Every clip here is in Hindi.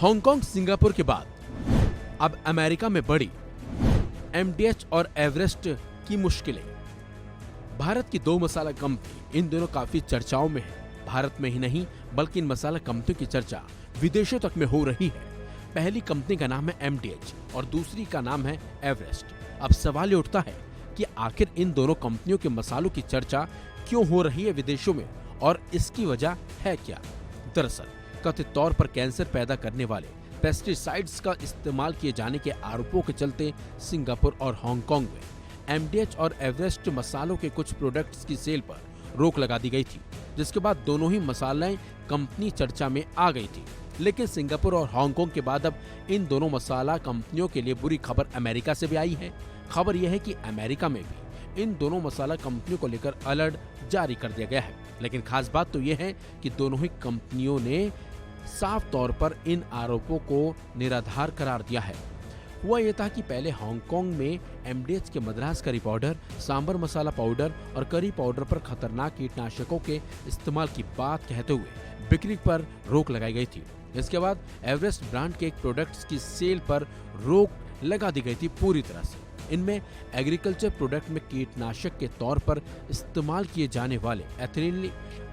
हांगकांग सिंगापुर के बाद अब अमेरिका में बढ़ी एमडीएच और एवरेस्ट की मुश्किलें। भारत की दो मसाला कंपनी इन दोनों काफी चर्चाओं में है। भारत में ही नहीं बल्कि इन मसाला कंपनियों की चर्चा विदेशों तक में हो रही है। पहली कंपनी का नाम है एमडीएच और दूसरी का नाम है एवरेस्ट। अब सवाल ये उठता है कि आखिर इन दोनों कंपनियों के मसालों की चर्चा क्यों हो रही है विदेशों में और इसकी वजह है क्या। दरअसल कथित तौर पर कैंसर पैदा करने वाले पेस्टिसाइड्स का इस्तेमाल किए जाने के आरोपों के चलते सिंगापुर और हांगकांग में एमडीएच और एवरेस्ट मसालों के कुछ प्रोडक्ट्स की सेल पर रोक लगा दी गई थी, जिसके बाद दोनों ही मसाले कंपनी चर्चा में आ गई थी। लेकिन सिंगापुर और हांगकांग के बाद अब इन दोनों मसाला कंपनियों के लिए बुरी खबर अमेरिका से भी आई है। खबर यह है कि अमेरिका में भी इन दोनों मसाला कंपनियों को लेकर अलर्ट जारी कर दिया गया है। लेकिन खास बात तो यह है कि दोनों ही कंपनियों ने साफ तौर पर इन आरोपों को निराधार करार दिया है। हुआ यह था कि पहले हांगकांग में एमडीएच के मद्रास करी पाउडर, सांबर मसाला पाउडर और करी पाउडर पर खतरनाक कीटनाशकों के इस्तेमाल की बात कहते हुए बिक्री पर रोक लगाई गई थी। इसके बाद एवरेस्ट ब्रांड के एक प्रोडक्ट्स की सेल पर रोक लगा दी गई थी पूरी तरह से। इनमें एग्रीकल्चर प्रोडक्ट में कीटनाशक के तौर पर इस्तेमाल किए जाने वाले एथिलीन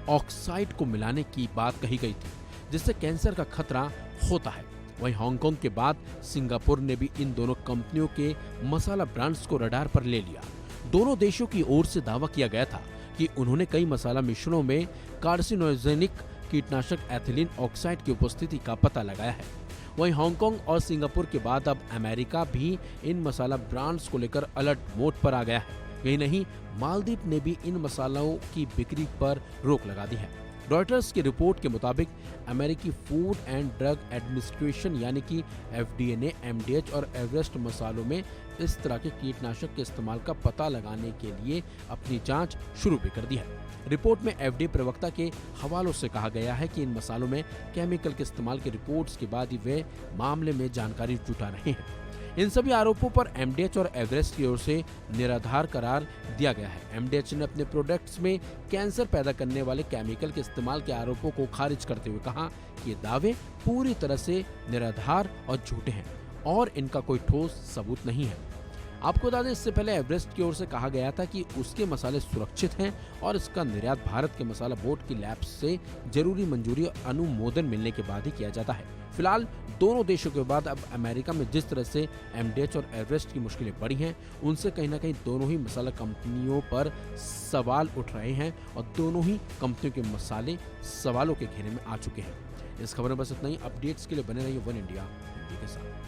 ऑक्साइड को मिलाने की बात कही गई थी, जिससे कैंसर का खतरा होता है। वहीं हांगकांग के बाद सिंगापुर ने भी इन दोनों कंपनियों के मसाला ब्रांड्स को रडार पर ले लिया। दोनों देशों की ओर से दावा किया गया था कि उन्होंने कई मसाला मिश्रणों में कार्सिनोजेनिक कीटनाशक एथिलीन ऑक्साइड की उपस्थिति का पता लगाया है। वहीं हांगकांग और सिंगापुर के बाद अब अमेरिका भी इन मसाला ब्रांड्स को लेकर अलर्ट मोड पर आ गया है। यही नहीं, मालदीव ने भी इन मसालों की बिक्री पर रोक लगा दी है। रॉयटर्स की रिपोर्ट के मुताबिक अमेरिकी फूड एंड ड्रग एडमिनिस्ट्रेशन यानी कि एफडीए ने एमडीएच और एवरेस्ट मसालों में इस तरह के कीटनाशक के इस्तेमाल का पता लगाने के लिए अपनी जांच शुरू भी कर दी है। रिपोर्ट में एफडीए प्रवक्ता के हवालों से कहा गया है कि इन मसालों में केमिकल के इस्तेमाल के रिपोर्ट्स के बाद ही वे मामले में जानकारी जुटा रहे हैं। इन सभी आरोपों पर एमडीएच और एवरेस्ट की ओर से निराधार करार दिया गया है। एमडीएच ने अपने प्रोडक्ट्स में कैंसर पैदा करने वाले केमिकल के इस्तेमाल के आरोपों को खारिज करते हुए कहा कि ये दावे पूरी तरह से निराधार और झूठे हैं और इनका कोई ठोस सबूत नहीं है। आपको बता दें, इससे पहले एवरेस्ट की ओर से कहा गया था कि उसके मसाले सुरक्षित हैं और इसका निर्यात भारत के मसाला बोर्ड की लैब से जरूरी मंजूरी और अनुमोदन मिलने के बाद ही किया जाता है। फिलहाल दोनों देशों के बाद अब अमेरिका में जिस तरह से एमडीएच और एवरेस्ट की मुश्किलें बढ़ी हैं, उनसे कहीं ना कहीं दोनों ही मसाला कंपनियों पर सवाल उठ रहे हैं और दोनों ही कंपनियों के मसाले सवालों के घेरे में आ चुके हैं। इस खबर में बस इतना ही। अपडेट्स के लिए बने रहिए वन इंडिया हिंदी के साथ।